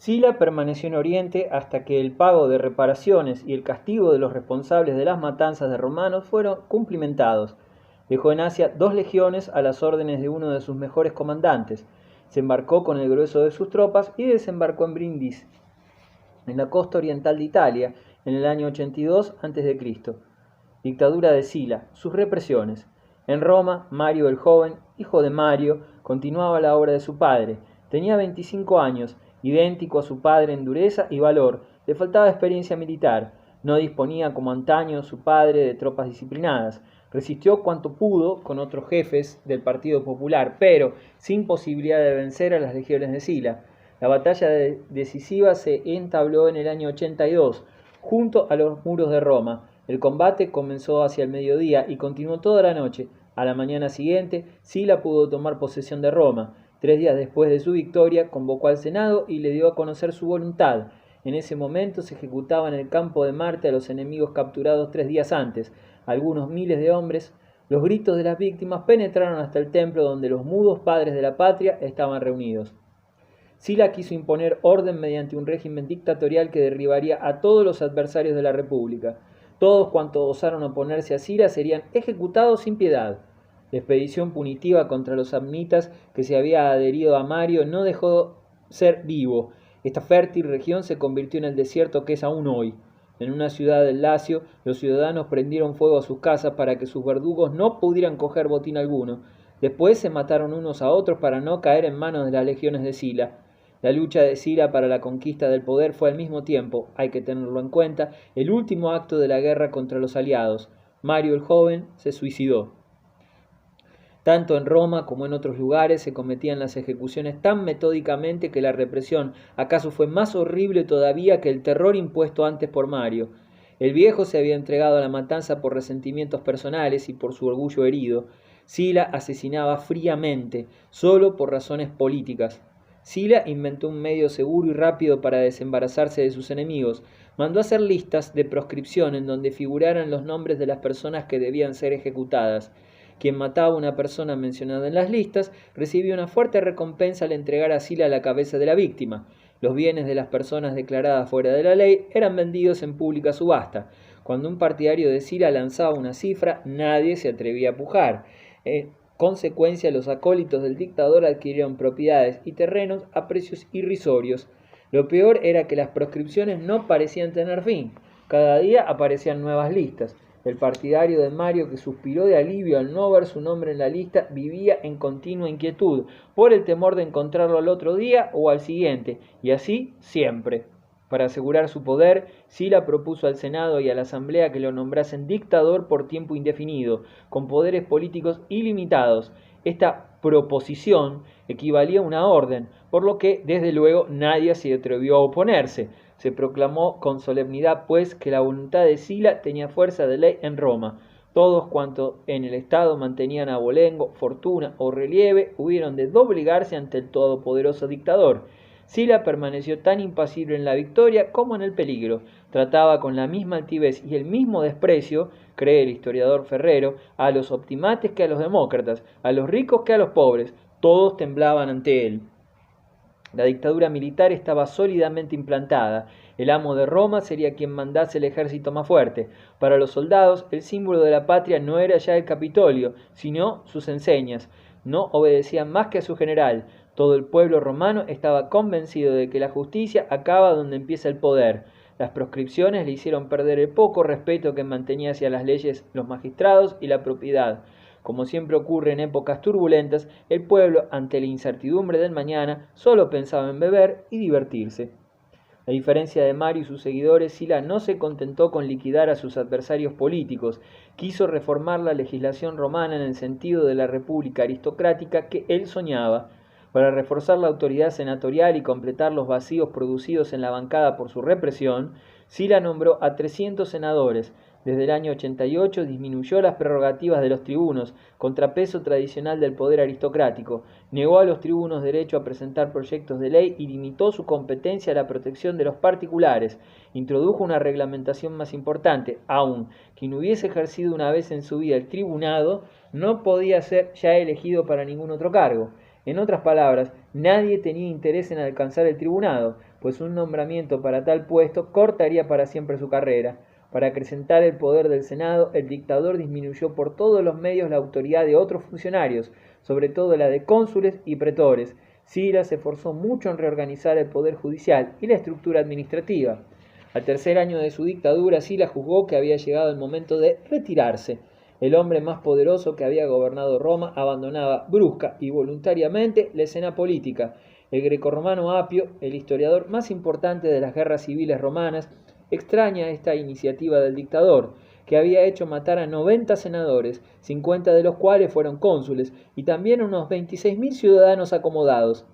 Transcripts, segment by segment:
Sila permaneció en Oriente hasta que el pago de reparaciones y el castigo de los responsables de las matanzas de romanos fueron cumplimentados. Dejó en Asia 2 legiones a las órdenes de uno de sus mejores comandantes. Se embarcó con el grueso de sus tropas y desembarcó en Brindisi, en la costa oriental de Italia, en el año 82 a.C. Dictadura de Sila, sus represiones. En Roma, Mario el joven, hijo de Mario, continuaba la obra de su padre. Tenía 25 años, idéntico a su padre en dureza y valor. Le faltaba experiencia militar. No disponía como antaño su padre de tropas disciplinadas. Resistió cuanto pudo con otros jefes del Partido Popular, pero sin posibilidad de vencer a las legiones de Sila. La batalla decisiva se entabló en el año 82, junto a los muros de Roma. El combate comenzó hacia el mediodía y continuó toda la noche. A la mañana siguiente, Sila pudo tomar posesión de Roma. 3 días después de su victoria, convocó al Senado y le dio a conocer su voluntad. En ese momento se ejecutaba en el campo de Marte a los enemigos capturados 3 días antes. Algunos miles de hombres. Los gritos de las víctimas penetraron hasta el templo donde los mudos padres de la patria estaban reunidos. Sila quiso imponer orden mediante un régimen dictatorial que derribaría a todos los adversarios de la República. Todos cuantos osaron oponerse a Sila serían ejecutados sin piedad. La expedición punitiva contra los samnitas que se había adherido a Mario no dejó ser vivo. Esta fértil región se convirtió en el desierto que es aún hoy. En una ciudad del Lacio, los ciudadanos prendieron fuego a sus casas para que sus verdugos no pudieran coger botín alguno. Después se mataron unos a otros para no caer en manos de las legiones de Sila. La lucha de Sila para la conquista del poder fue al mismo tiempo, hay que tenerlo en cuenta, el último acto de la guerra contra los aliados. Mario el joven se suicidó. Tanto en Roma como en otros lugares se cometían las ejecuciones tan metódicamente que la represión acaso fue más horrible todavía que el terror impuesto antes por Mario. El viejo se había entregado a la matanza por resentimientos personales y por su orgullo herido. Sila asesinaba fríamente, solo por razones políticas. Sila inventó un medio seguro y rápido para desembarazarse de sus enemigos. Mandó hacer listas de proscripción en donde figuraran los nombres de las personas que debían ser ejecutadas. Quien mataba a una persona mencionada en las listas recibía una fuerte recompensa al entregar a Sila la cabeza de la víctima. Los bienes de las personas declaradas fuera de la ley eran vendidos en pública subasta. Cuando un partidario de Sila lanzaba una cifra, nadie se atrevía a pujar. Consecuencia, los acólitos del dictador adquirieron propiedades y terrenos a precios irrisorios. Lo peor era que las proscripciones no parecían tener fin. Cada día aparecían nuevas listas. El partidario de Mario, que suspiró de alivio al no ver su nombre en la lista, vivía en continua inquietud por el temor de encontrarlo al otro día o al siguiente, y así siempre. Para asegurar su poder, Sila propuso al Senado y a la Asamblea que lo nombrasen dictador por tiempo indefinido, con poderes políticos ilimitados. Esta proposición equivalía a una orden, por lo que, desde luego, nadie se atrevió a oponerse. Se proclamó con solemnidad, pues, que la voluntad de Sila tenía fuerza de ley en Roma. Todos cuantos en el Estado mantenían abolengo, fortuna o relieve hubieron de doblegarse ante el todopoderoso dictador. Sila permaneció tan impasible en la victoria como en el peligro. Trataba con la misma altivez y el mismo desprecio, cree el historiador Ferrero, a los optimates que a los demócratas, a los ricos que a los pobres. Todos temblaban ante él. La dictadura militar estaba sólidamente implantada. El amo de Roma sería quien mandase el ejército más fuerte. Para los soldados, el símbolo de la patria no era ya el Capitolio, sino sus enseñas. No obedecían más que a su general. Todo el pueblo romano estaba convencido de que la justicia acaba donde empieza el poder. Las proscripciones le hicieron perder el poco respeto que mantenía hacia las leyes, los magistrados y la propiedad. Como siempre ocurre en épocas turbulentas, el pueblo, ante la incertidumbre del mañana, solo pensaba en beber y divertirse. A diferencia de Mario y sus seguidores, Sila no se contentó con liquidar a sus adversarios políticos. Quiso reformar la legislación romana en el sentido de la república aristocrática que él soñaba. Para reforzar la autoridad senatorial y completar los vacíos producidos en la bancada por su represión, Sila nombró a 300 senadores. Desde el año 88 disminuyó las prerrogativas de los tribunos, contrapeso tradicional del poder aristocrático. Negó a los tribunos derecho a presentar proyectos de ley y limitó su competencia a la protección de los particulares. Introdujo una reglamentación más importante. Aún quien hubiese ejercido una vez en su vida el tribunado no podía ser ya elegido para ningún otro cargo. En otras palabras, nadie tenía interés en alcanzar el tribunado, pues un nombramiento para tal puesto cortaría para siempre su carrera. Para acrecentar el poder del Senado, el dictador disminuyó por todos los medios la autoridad de otros funcionarios, sobre todo la de cónsules y pretores. Sila se esforzó mucho en reorganizar el poder judicial y la estructura administrativa. Al tercer año de su dictadura, Sila juzgó que había llegado el momento de retirarse. El hombre más poderoso que había gobernado Roma abandonaba brusca y voluntariamente la escena política. El grecorromano Apio, el historiador más importante de las guerras civiles romanas, extraña esta iniciativa del dictador, que había hecho matar a 90 senadores, 50 de los cuales fueron cónsules, y también unos 26.000 ciudadanos acomodados.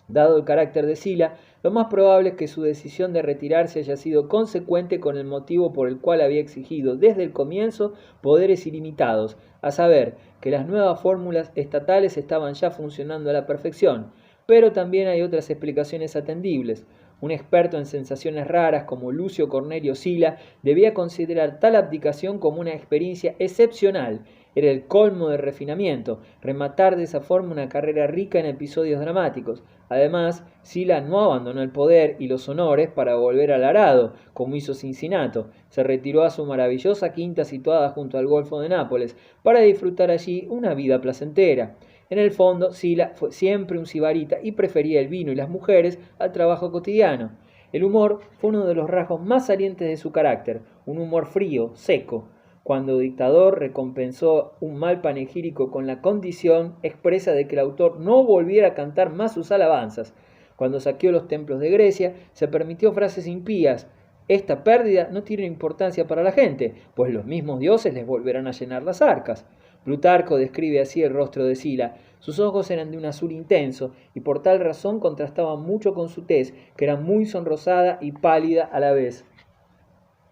Dado el carácter de Sila, lo más probable es que su decisión de retirarse haya sido consecuente con el motivo por el cual había exigido desde el comienzo poderes ilimitados, a saber, que las nuevas fórmulas estatales estaban ya funcionando a la perfección. Pero también hay otras explicaciones atendibles. Un experto en sensaciones raras como Lucio Cornelio Sila debía considerar tal abdicación como una experiencia excepcional. Era el colmo de refinamiento, rematar de esa forma una carrera rica en episodios dramáticos. Además, Sila no abandonó el poder y los honores para volver al arado, como hizo Cincinato. Se retiró a su maravillosa quinta situada junto al Golfo de Nápoles, para disfrutar allí una vida placentera. En el fondo, Sila fue siempre un sibarita y prefería el vino y las mujeres al trabajo cotidiano. El humor fue uno de los rasgos más salientes de su carácter, un humor frío, seco. Cuando dictador recompensó un mal panegírico con la condición expresa de que el autor no volviera a cantar más sus alabanzas. Cuando saqueó los templos de Grecia, se permitió frases impías. Esta pérdida no tiene importancia para la gente, pues los mismos dioses les volverán a llenar las arcas. Plutarco describe así el rostro de Sila. Sus ojos eran de un azul intenso y por tal razón contrastaban mucho con su tez, que era muy sonrosada y pálida a la vez.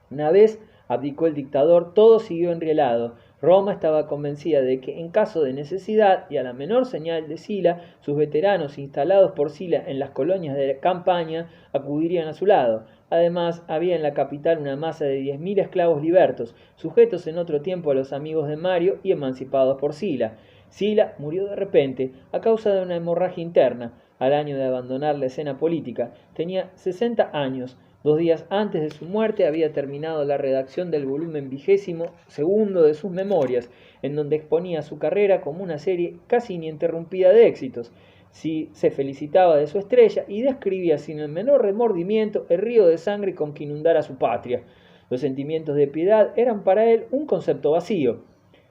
Una vez abdicó el dictador, todo siguió enrielado. Roma estaba convencida de que en caso de necesidad y a la menor señal de Sila, sus veteranos instalados por Sila en las colonias de campaña acudirían a su lado. Además, había en la capital una masa de 10.000 esclavos libertos, sujetos en otro tiempo a los amigos de Mario y emancipados por Sila. Sila murió de repente a causa de una hemorragia interna. Al año de abandonar la escena política, tenía 60 años. 2 días antes de su muerte había terminado la redacción del volumen 22º de sus memorias, en donde exponía su carrera como una serie casi ininterrumpida de éxitos. Se felicitaba de su estrella y describía sin el menor remordimiento el río de sangre con que inundara su patria. Los sentimientos de piedad eran para él un concepto vacío.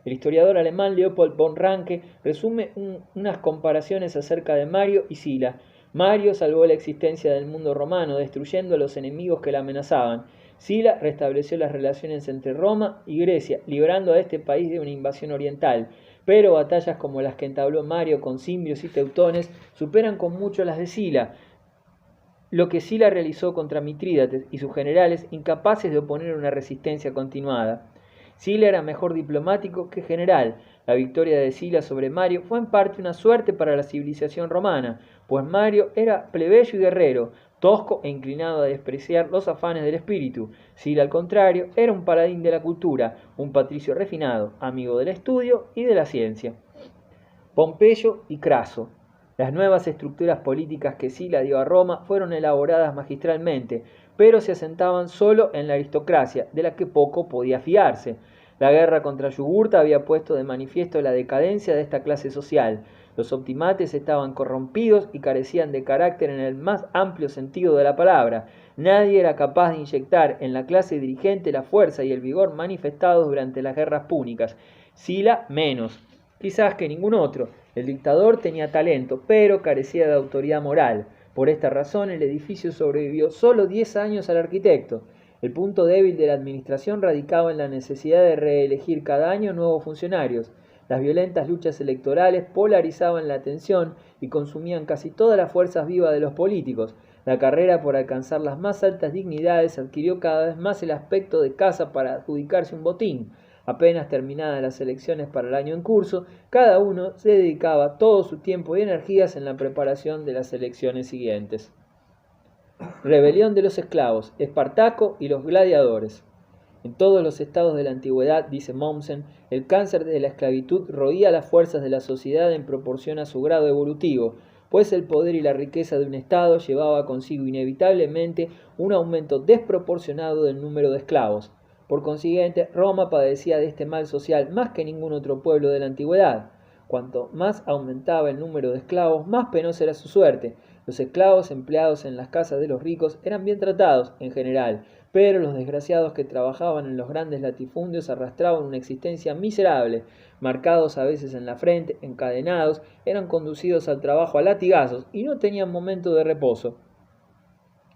El historiador alemán Leopold von Ranke resume unas comparaciones acerca de Mario y Sila. Mario salvó la existencia del mundo romano, destruyendo a los enemigos que la amenazaban. Sila restableció las relaciones entre Roma y Grecia, librando a este país de una invasión oriental. Pero batallas como las que entabló Mario con cimbrios y teutones superan con mucho las de Sila. Lo que Sila realizó contra Mitrídates y sus generales, incapaces de oponer una resistencia continuada. Sila era mejor diplomático que general. La victoria de Sila sobre Mario fue en parte una suerte para la civilización romana, pues Mario era plebeyo y guerrero, tosco e inclinado a despreciar los afanes del espíritu. Sila, al contrario, era un paladín de la cultura, un patricio refinado, amigo del estudio y de la ciencia. Pompeyo y Craso. Las nuevas estructuras políticas que Sila dio a Roma fueron elaboradas magistralmente, pero se asentaban solo en la aristocracia, de la que poco podía fiarse. La guerra contra Yugurta había puesto de manifiesto la decadencia de esta clase social. Los optimates estaban corrompidos y carecían de carácter en el más amplio sentido de la palabra. Nadie era capaz de inyectar en la clase dirigente la fuerza y el vigor manifestados durante las guerras púnicas. Sila menos, quizás que ningún otro. El dictador tenía talento, pero carecía de autoridad moral. Por esta razón, el edificio sobrevivió solo 10 años al arquitecto. El punto débil de la administración radicaba en la necesidad de reelegir cada año nuevos funcionarios. Las violentas luchas electorales polarizaban la atención y consumían casi todas las fuerzas vivas de los políticos. La carrera por alcanzar las más altas dignidades adquirió cada vez más el aspecto de caza para adjudicarse un botín. Apenas terminadas las elecciones para el año en curso, cada uno se dedicaba todo su tiempo y energías en la preparación de las elecciones siguientes. Rebelión de los esclavos, Espartaco y los gladiadores. En todos los estados de la antigüedad, dice Mommsen, el cáncer de la esclavitud roía las fuerzas de la sociedad en proporción a su grado evolutivo, pues el poder y la riqueza de un estado llevaba consigo inevitablemente un aumento desproporcionado del número de esclavos. Por consiguiente, Roma padecía de este mal social más que ningún otro pueblo de la antigüedad. Cuanto más aumentaba el número de esclavos, más penosa era su suerte. Los esclavos empleados en las casas de los ricos eran bien tratados, en general, pero los desgraciados que trabajaban en los grandes latifundios arrastraban una existencia miserable. Marcados a veces en la frente, encadenados, eran conducidos al trabajo a latigazos y no tenían momento de reposo.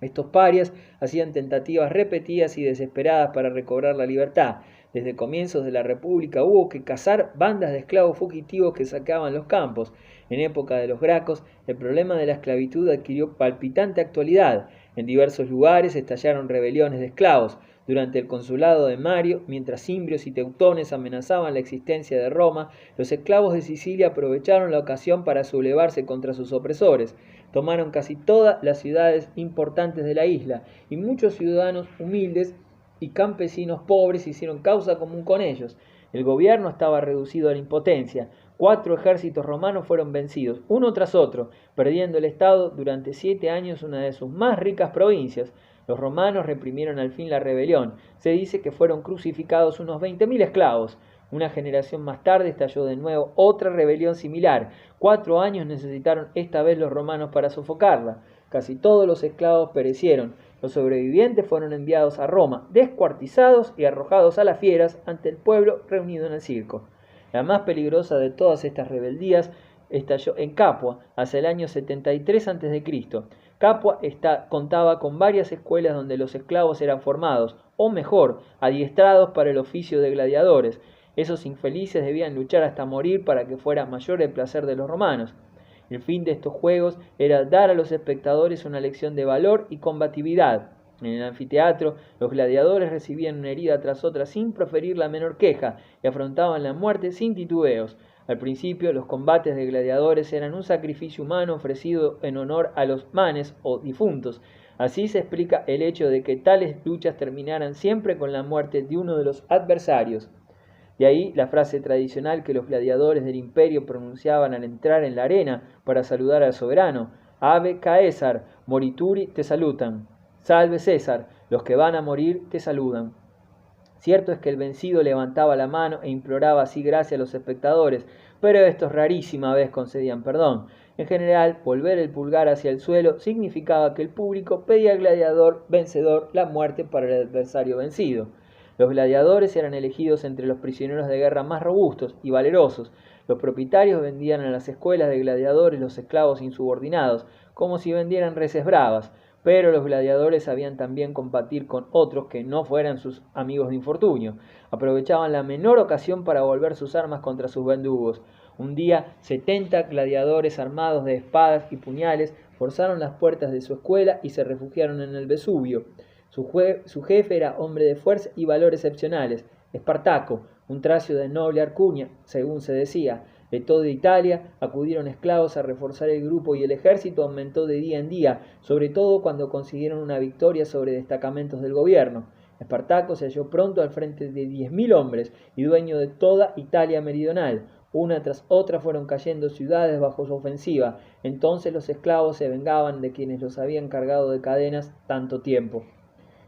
Estos parias hacían tentativas repetidas y desesperadas para recobrar la libertad. Desde comienzos de la República hubo que cazar bandas de esclavos fugitivos que saqueaban los campos. En época de los Gracos, el problema de la esclavitud adquirió palpitante actualidad. En diversos lugares estallaron rebeliones de esclavos. Durante el consulado de Mario, mientras cimbrios y teutones amenazaban la existencia de Roma, los esclavos de Sicilia aprovecharon la ocasión para sublevarse contra sus opresores. Tomaron casi todas las ciudades importantes de la isla, y muchos ciudadanos humildes y campesinos pobres hicieron causa común con ellos. El gobierno estaba reducido a la impotencia. 4 ejércitos romanos fueron vencidos, uno tras otro, perdiendo el Estado durante 7 años una de sus más ricas provincias. Los romanos reprimieron al fin la rebelión. Se dice que fueron crucificados unos 20.000 esclavos. Una generación más tarde estalló de nuevo otra rebelión similar. 4 años necesitaron esta vez los romanos para sofocarla. Casi todos los esclavos perecieron. Los sobrevivientes fueron enviados a Roma, descuartizados y arrojados a las fieras ante el pueblo reunido en el circo. La más peligrosa de todas estas rebeldías estalló en Capua, hacia el año 73 a.C. Capua contaba con varias escuelas donde los esclavos eran formados, o mejor, adiestrados para el oficio de gladiadores. Esos infelices debían luchar hasta morir para que fuera mayor el placer de los romanos. El fin de estos juegos era dar a los espectadores una lección de valor y combatividad. En el anfiteatro, los gladiadores recibían una herida tras otra sin proferir la menor queja y afrontaban la muerte sin titubeos. Al principio, los combates de gladiadores eran un sacrificio humano ofrecido en honor a los manes o difuntos. Así se explica el hecho de que tales luchas terminaran siempre con la muerte de uno de los adversarios. De ahí la frase tradicional que los gladiadores del imperio pronunciaban al entrar en la arena para saludar al soberano: Ave Caesar, morituri te salutan. Salve César, los que van a morir te saludan. Cierto es que el vencido levantaba la mano e imploraba así gracia a los espectadores, pero estos rarísima vez concedían perdón. En general, volver el pulgar hacia el suelo significaba que el público pedía al gladiador vencedor la muerte para el adversario vencido. Los gladiadores eran elegidos entre los prisioneros de guerra más robustos y valerosos. Los propietarios vendían a las escuelas de gladiadores los esclavos insubordinados, como si vendieran reses bravas. Pero los gladiadores sabían también combatir con otros que no fueran sus amigos de infortunio. Aprovechaban la menor ocasión para volver sus armas contra sus verdugos. Un día, 70 gladiadores armados de espadas y puñales forzaron las puertas de su escuela y se refugiaron en el Vesubio. Su jefe era hombre de fuerza y valor excepcionales, Espartaco, un tracio de noble alcunia, según se decía. De toda Italia acudieron esclavos a reforzar el grupo y el ejército aumentó de día en día, sobre todo cuando consiguieron una victoria sobre destacamentos del gobierno. Espartaco se halló pronto al frente de 10.000 hombres y dueño de toda Italia meridional. Una tras otra fueron cayendo ciudades bajo su ofensiva. Entonces los esclavos se vengaban de quienes los habían cargado de cadenas tanto tiempo.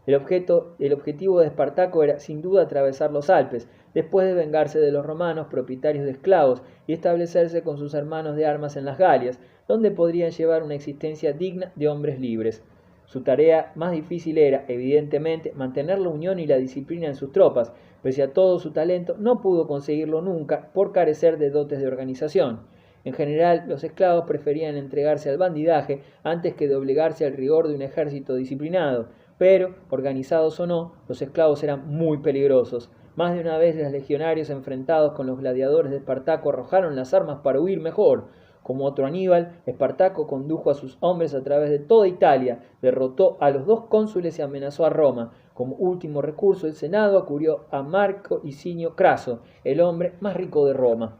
El objetivo de Espartaco era sin duda atravesar los Alpes, después de vengarse de los romanos propietarios de esclavos y establecerse con sus hermanos de armas en las Galias, donde podrían llevar una existencia digna de hombres libres. Su tarea más difícil era, evidentemente, mantener la unión y la disciplina en sus tropas. Pese a todo su talento, no pudo conseguirlo nunca por carecer de dotes de organización. En general, los esclavos preferían entregarse al bandidaje antes que doblegarse al rigor de un ejército disciplinado. Pero, organizados o no, los esclavos eran muy peligrosos. Más de una vez los legionarios enfrentados con los gladiadores de Espartaco arrojaron las armas para huir mejor. Como otro Aníbal, Espartaco condujo a sus hombres a través de toda Italia, derrotó a los 2 cónsules y amenazó a Roma. Como último recurso, el Senado acudió a Marco Licinio Craso, el hombre más rico de Roma.